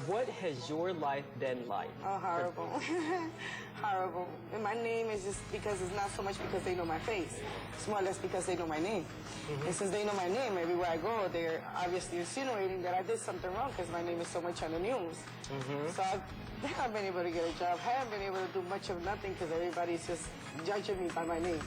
What has your life been like? Oh, horrible. Horrible. And my name is just because it's not so much because they know my face. It's more or less because they know my name. And since they know my name, everywhere I go, they're obviously insinuating that I did something wrong because my name is so much on the news. So I haven't been able to get a job. I haven't been able to do much of nothing because everybody's just judging me by my name.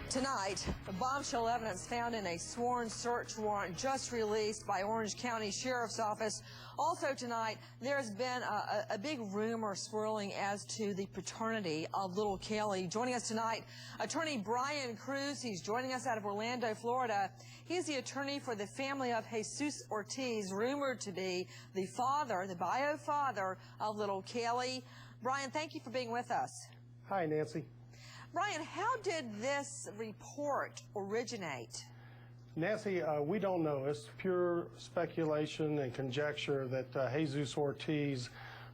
Tonight, the bombshell evidence found in a sworn search warrant just released by Orange County Sheriff's Office. Also tonight, there's been a big rumor swirling as to the paternity of little Caylee. Joining us tonight, attorney Brian Cruz. He's joining us out of Orlando, Florida. He's the attorney for the family of Jesus Ortiz, rumored to be the father, the bio father of little Caylee. Brian, thank you for being with us. Hi, Nancy. Brian, how did this report originate? Nancy, we don't know. It's pure speculation and conjecture that Jesus Ortiz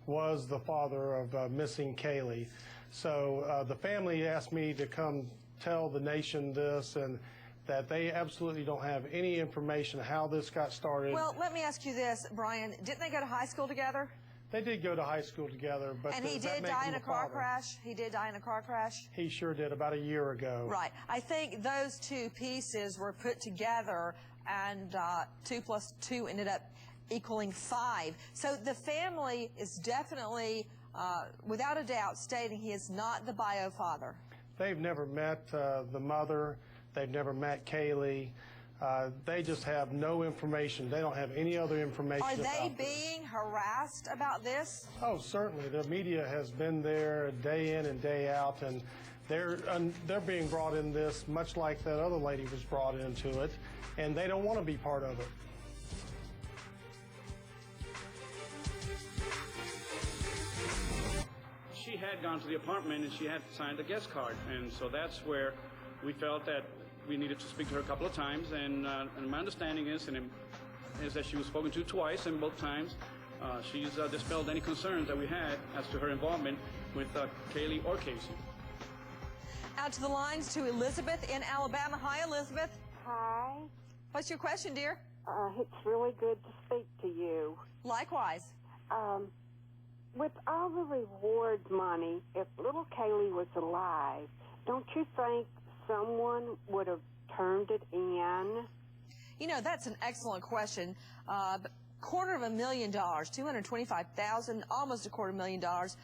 was the father of missing Caylee. So the family asked me to come tell the nation this, and that they absolutely don't have any information how this got started. Well, let me ask you this, Brian. Didn't they go to high school together? They did go to high school together, but and he did die in a car crash? He did die in a car crash? He sure did, about a year ago. Right. I think those two pieces were put together, and 2 plus 2 ended up equaling 5. So the family is definitely, without a doubt, stating he is not the bio father. They've never met the mother. They've never met Caylee. They just have no information. They don't have any other information. Are they being harassed about this? Oh, certainly. The media has been there day in and day out, and they're being brought in this much like that other lady was brought into it, and they don't want to be part of it. She had gone to the apartment and she had signed a guest card, and so that's where we felt that we needed to speak to her a couple of times, and my understanding is that she was spoken to twice, and both times she's dispelled any concerns that we had as to her involvement with Caylee or Casey. Out to the lines to Elizabeth in Alabama. Hi, Elizabeth. Hi. What's your question, dear? It's really good to speak to you. Likewise. With all the reward money, if little Caylee was alive, don't you think someone would have turned it in? You know, that's an excellent question. $250,000, $225,000, almost $250,000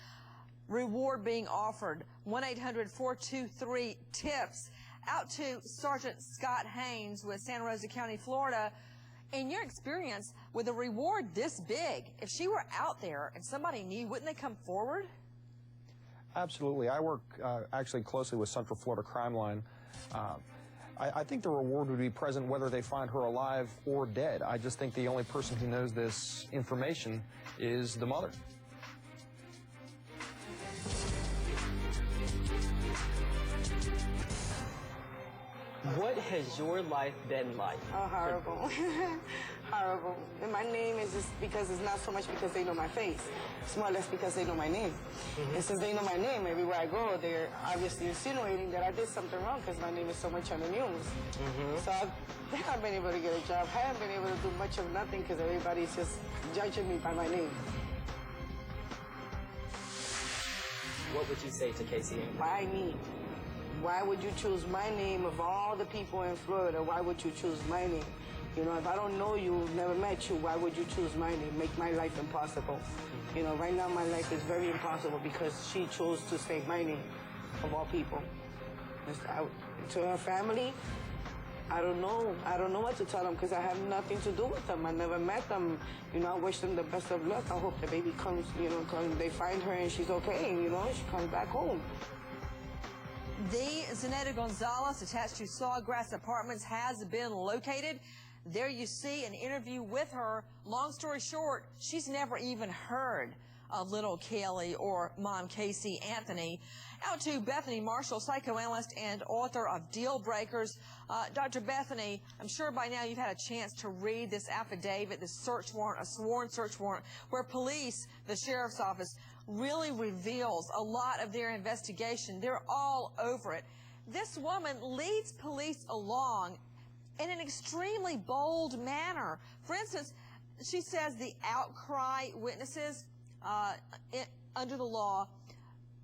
reward being offered. 1-800-423-TIPS. Out to Sergeant Scott Haynes with Santa Rosa County, Florida. In your experience, with a reward this big, if she were out there and somebody knew, wouldn't they come forward? Absolutely. I work actually closely with Central Florida Crime Line. I think the reward would be present whether they find her alive or dead. I just think the only person who knows this information is the mother. What has your life been like? Oh, horrible. Horrible. And my name is just because it's not so much because they know my face. It's more or less because they know my name. And since they know my name, everywhere I go, they're obviously insinuating that I did something wrong because my name is so much on the news. So I haven't been able to get a job. I haven't been able to do much of nothing because everybody's just judging me by my name. What would you say to Casey? Why me? Why would you choose my name of all the people in Florida? Why would you choose my name? You know, if I don't know you, never met you, why would you choose my name? Make my life impossible. You know, right now my life is very impossible because she chose to say my name, of all people. To her family, I don't know. I don't know what to tell them because I have nothing to do with them. I never met them. You know, I wish them the best of luck. I hope the baby comes, you know, they find her and she's okay, you know, she comes back home. The Zanetta Gonzalez, attached to Sawgrass Apartments, has been located. There you see an interview with her. Long story short, she's never even heard of little Caylee or Mom Casey Anthony. Out to Bethany Marshall, psychoanalyst and author of Deal Breakers. Dr. Bethany, I'm sure by now you've had a chance to read this affidavit, this search warrant, a sworn search warrant, where police, the sheriff's office, really reveals a lot of their investigation. They're all over it. This woman leads police along in an extremely bold manner. For instance, she says the outcry witnesses, under the law,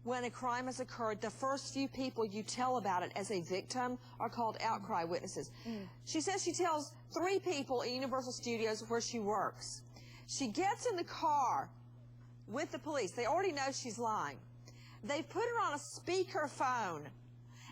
when a crime has occurred, the first few people you tell about it as a victim are called outcry witnesses. She says she tells 3 people at Universal Studios where she works. She gets in the car with the police. They already know she's lying. They put her on a speakerphone,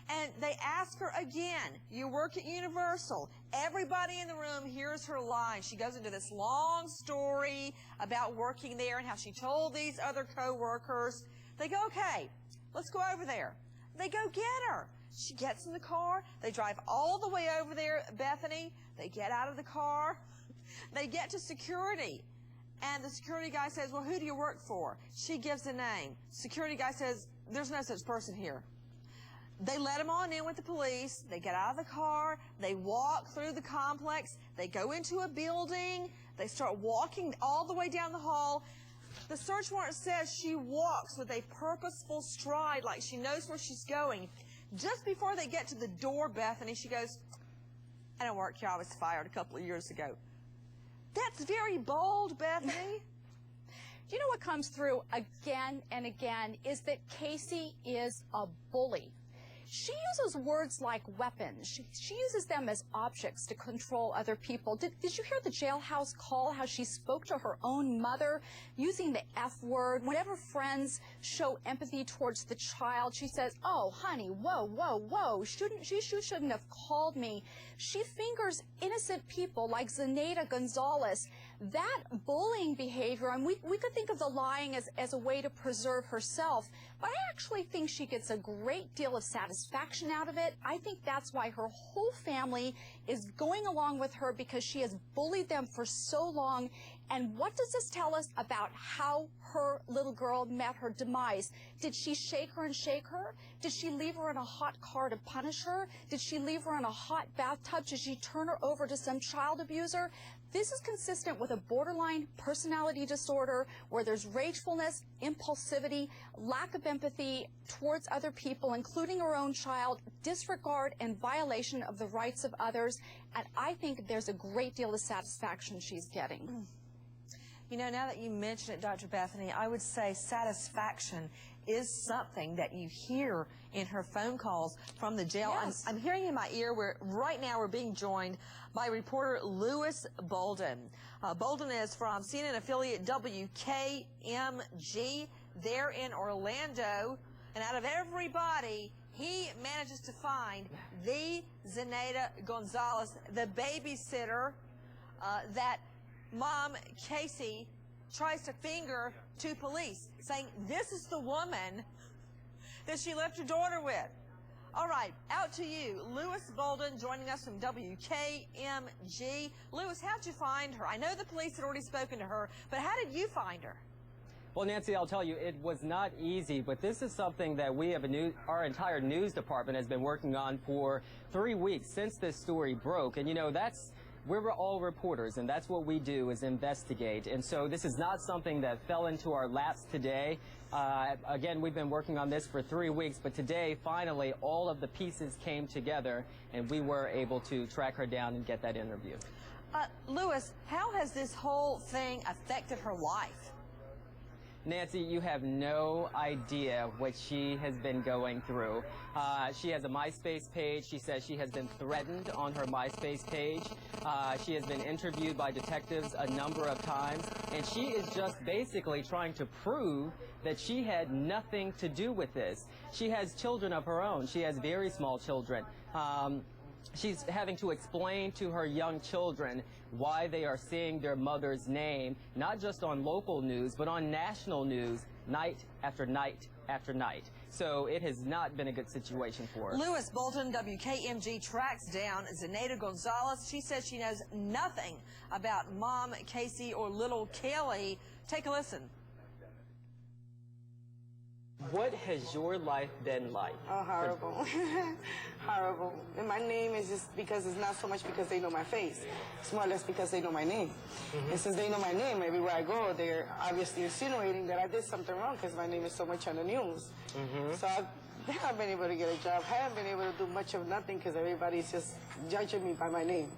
and they ask her again, you work at Universal. Everybody in the room hears her lying. She goes into this long story about working there and how she told these other co-workers. They go, okay, let's go over there. They go get her. She gets in the car. They drive all the way over there, Bethany. They get out of the car. They get to security. And the security guy says, well, who do you work for? She gives a name. Security guy says, there's no such person here. They let him on in with the police. They get out of the car. They walk through the complex. They go into a building. They start walking all the way down the hall. The search warrant says she walks with a purposeful stride, like she knows where she's going. Just before they get to the door, Bethany, she goes, I don't work here. I was fired a couple of years ago. That's very bold, Bethany. You know what comes through again and again is that Casey is a bully. She uses words like weapons. She uses them as objects to control other people. Did you hear the jailhouse call, how she spoke to her own mother using the F word? Whenever friends show empathy towards the child, she says, oh, honey, whoa, whoa, whoa, she shouldn't have called me. She fingers innocent people like Zenaida Gonzalez. That bullying behavior, and we could think of the lying as a way to preserve herself, but I actually think she gets a great deal of satisfaction out of it. I think that's why her whole family is going along with her, because she has bullied them for so long. And what does this tell us about how her little girl met her demise? Did she shake her and shake her? Did she leave her in a hot car to punish her? Did she leave her in a hot bathtub? Did she turn her over to some child abuser? This is consistent with a borderline personality disorder where there's ragefulness, impulsivity, lack of empathy towards other people, including her own child, disregard and violation of the rights of others. And I think there's a great deal of satisfaction she's getting. You know, now that you mention it, Dr. Bethany, I would say satisfaction is something that you hear in her phone calls from the jail. Yes. I'm hearing in my ear, right now we're being joined by reporter Lewis Bolden. Bolden is from CNN affiliate WKMG. They're in Orlando, and out of everybody, he manages to find the Zenaida Gonzalez, the babysitter that Mom Casey tries to finger to police, saying this is the woman that she left her daughter with. All right, out to you. Lewis Bolden joining us from WKMG. Lewis, how'd you find her? I know the police had already spoken to her, but how did you find her? Well, Nancy, I'll tell you, it was not easy, but this is something that we have our entire news department has been working on for 3 weeks since this story broke. And, you know, we're all reporters, and that's what we do, is investigate. And so this is not something that fell into our laps today. Again, we've been working on this for 3 weeks, but today, finally, all of the pieces came together, and we were able to track her down and get that interview. Lewis, how has this whole thing affected her life? Nancy, you have no idea what she has been going through. She has a MySpace page. She says she has been threatened on her MySpace page. She has been interviewed by detectives a number of times, and she is just basically trying to prove that she had nothing to do with this. She has children of her own. She has very small children. She's having to explain to her young children why they are seeing their mother's name, not just on local news, but on national news, night after night after night. So it has not been a good situation for her. Lewis Bolden, WKMG, tracks down Zenaida Gonzalez. She says she knows nothing about Mom Casey or little Caylee. Take a listen. What has your life been like? Oh, horrible. Horrible. And my name is just because it's not so much because they know my face. It's more or less because they know my name. And since they know my name, everywhere I go, they're obviously insinuating that I did something wrong because my name is so much on the news. So I haven't been able to get a job. I haven't been able to do much of nothing because everybody's just judging me by my name.